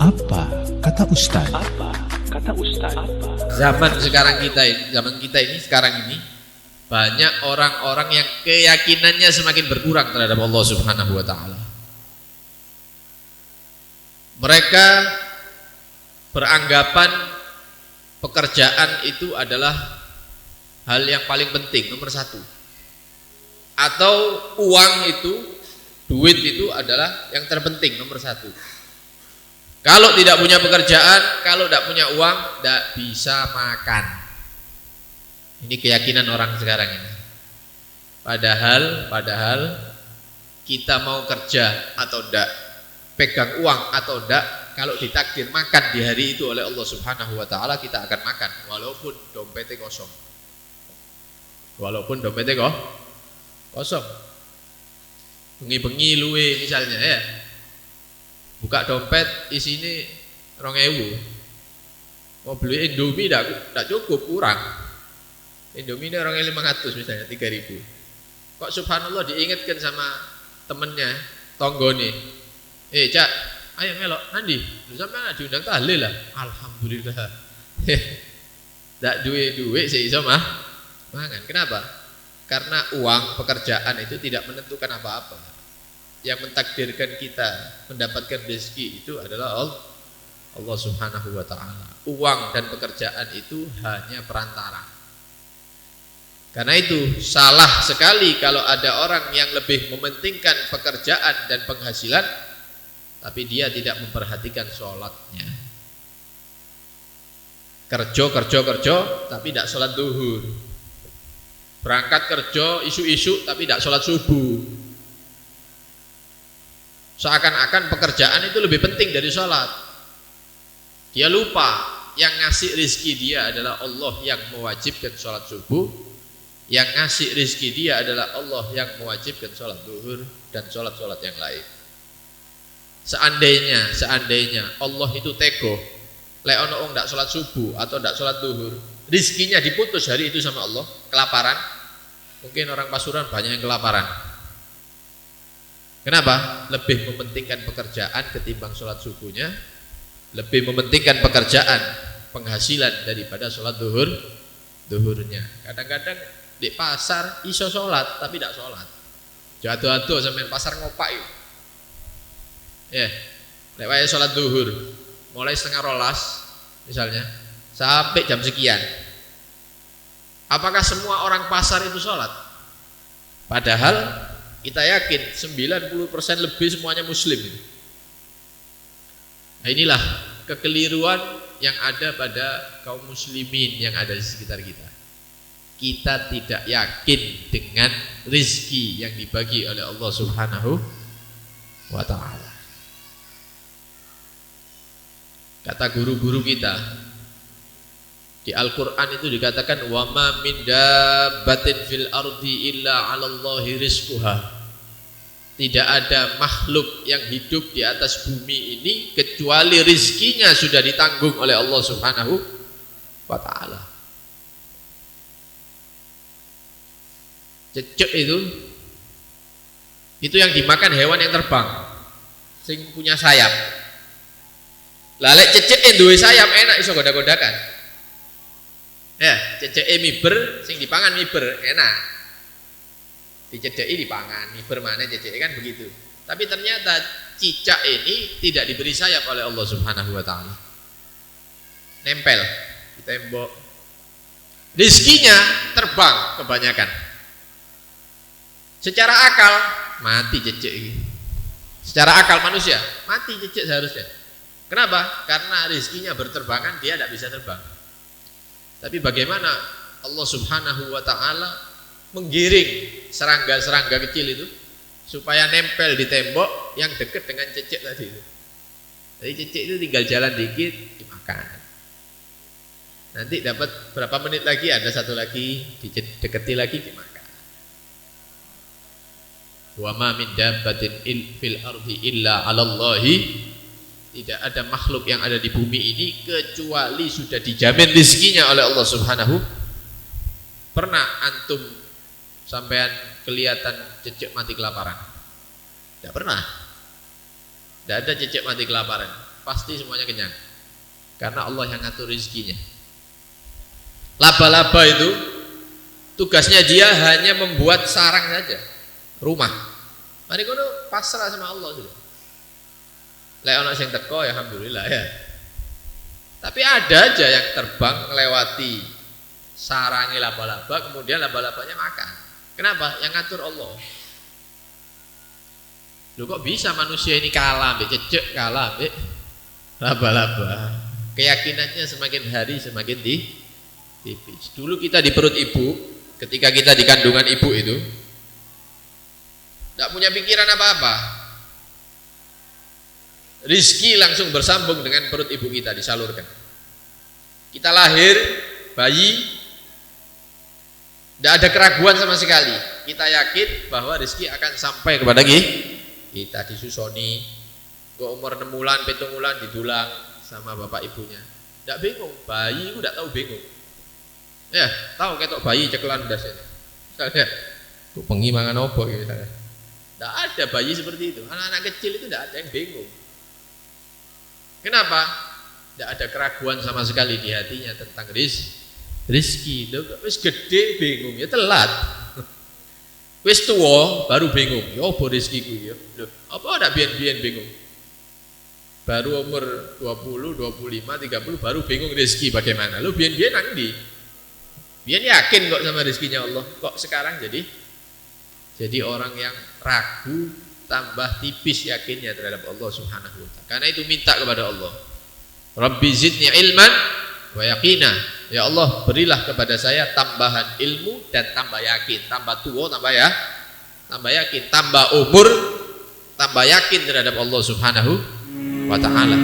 Apa kata Ustaz? Zaman kita ini sekarang ini banyak orang-orang yang keyakinannya semakin berkurang terhadap Allah Subhanahu wa taala. Mereka beranggapan pekerjaan itu adalah hal yang paling penting, nomor satu. Atau uang itu, duit itu adalah yang terpenting, nomor satu. Kalau tidak punya pekerjaan, kalau tidak punya uang, tidak bisa makan. Ini keyakinan orang sekarang ini. Padahal kita mau kerja atau tidak, pegang uang atau tidak, kalau ditakdir makan di hari itu oleh Allah Subhanahu wa taala, kita akan makan walaupun dompetnya kosong. Walaupun dompetnya kosong. Bengi-bengi luwe misalnya ya. Buka dompet isine 2.000. Mau beli Indomie tidak cukup, kurang. Indomie ini 2.500 misalnya, 3.000. Kok subhanallah diingatkan sama temennya, tonggone. Cak, ayo melok nanti. Lu sampean diundang tahlil lah. Alhamdulillah. Ndak duwe sih iso mangan. Kenapa? Karena uang pekerjaan itu tidak menentukan apa-apa. Yang mentakdirkan kita mendapatkan rezeki itu adalah Allah Subhanahu wa taala. Uang dan pekerjaan itu hanya perantara. Karena itu salah sekali kalau ada orang yang lebih mementingkan pekerjaan dan penghasilan tapi dia tidak memperhatikan sholatnya. Kerja tapi tidak sholat duhur. Berangkat kerja isu-isu tapi tidak sholat subuh. Seakan-akan pekerjaan itu lebih penting dari sholat. Dia lupa yang ngasih rizki dia adalah Allah yang mewajibkan sholat subuh. Yang ngasih rizki dia adalah Allah yang mewajibkan sholat duhur dan sholat-sholat yang lain. Seandainya Allah itu tego, lek ono wong ndak sholat subuh atau ndak sholat duhur, rizkinya diputus hari itu sama Allah, kelaparan. Mungkin orang Pasuruan banyak yang kelaparan. Kenapa? Lebih mementingkan pekerjaan ketimbang sholat subuhnya, lebih mementingkan pekerjaan, penghasilan daripada sholat duhurnya. Kadang-kadang di pasar iso sholat tapi tidak sholat. Jatuh-jatuh sampai pasar ngopak itu. Lewat sholat duhur, mulai 11:30 misalnya, sampai jam sekian. Apakah semua orang pasar itu sholat? Padahal kita yakin 90% lebih semuanya muslim. Nah, inilah kekeliruan yang ada pada kaum muslimin yang ada di sekitar kita. Kita tidak yakin dengan rizki yang dibagi oleh Allah Subhanahu wa ta'ala. Kata guru-guru kita di Al-Quran itu dikatakan wa ma min dabbatin fil ardi illa 'alallahi rizquha. Tidak ada makhluk yang hidup di atas bumi ini kecuali rizkinya sudah ditanggung oleh Allah Subhanahu wa ta'ala. Cecek itu yang dimakan hewan yang terbang, sing punya sayap. Lalek cecek yang duwe sayap enak iso goda-godakan. Cecek miber, sing dipangan miber enak. Dicedeki dipangan, miber mana cecek kan begitu. Tapi ternyata cicak ini tidak diberi sayap oleh Allah Subhanahu wa taala. Nempel di tembok. Rizkinya terbang kebanyakan. Secara akal mati cecek ini. Secara akal manusia mati cecek seharusnya. Kenapa? Karena rizkinya berterbangan, dia tidak bisa terbang. Tapi bagaimana Allah Subhanahu wa ta'ala menggiring serangga-serangga kecil itu supaya nempel di tembok yang dekat dengan cecek tadi itu. Jadi cecek itu tinggal jalan dikit dimakan. Nanti dapat berapa menit lagi ada satu lagi didekati lagi dimakan. Wa ma min dabbatin fil ardi illa 'alallahi. Tidak ada makhluk yang ada di bumi ini kecuali sudah dijamin rizkinya oleh Allah Subhanahu. Pernah antum sampean kelihatan cecek mati kelaparan? Tidak pernah. Tidak ada cecek mati kelaparan. pasti semuanya kenyang. Karena Allah yang ngatur rezekinya. Laba-laba itu tugasnya dia hanya membuat sarang saja, rumah. Mari kono pasrah sama Allah sudah. Lek ana sing teko ya alhamdulillah ya. Tapi ada aja yang terbang melewati sarangnya laba-laba, kemudian laba-labanya makan. Kenapa? Yang ngatur Allah. Loh kok bisa manusia ini kalah ambek cecek, kalah ambek laba-laba. Keyakinannya semakin hari semakin tipis. Dulu kita di perut ibu, ketika kita di kandungan ibu itu tidak punya pikiran apa-apa. Rizki langsung bersambung dengan perut ibu kita, disalurkan. Kita lahir, bayi, tidak ada keraguan sama sekali. Kita yakin bahwa rizki akan sampai kepada kita, disusoni. Ke umur 6 bulan, 7 bulan didulang sama bapak ibunya. Tidak bingung, bayi itu tidak tahu bingung. Ya, tahu ketok bayi cekelan das ini. Misalnya, kok pengi mangan opo gitu misalnya. Tidak ada bayi seperti itu. Anak-anak kecil itu tidak ada yang bingung. Kenapa? Tidak ada keraguan sama sekali di hatinya tentang rizki. Wis gede bingung ya telat. Wis tua baru bingung. Ya apa rizkiku ya? Apa ada biyen-biyen bingung? Baru umur 20, 25, 30 baru bingung rizki bagaimana? Lu biyen-biyen nang ndi? Biyen yakin kok sama rizkinya Allah. Kok sekarang jadi orang yang ragu, tambah tipis yakinnya terhadap Allah Subhanahu wa ta'ala. Karena itu minta kepada Allah, Rabbi zidni ilman wa yaqina. Ya Allah, berilah kepada saya tambahan ilmu dan tambah yakin. Tambah tua, tambah yakin. Tambah umur, tambah yakin terhadap Allah Subhanahu wa ta'ala.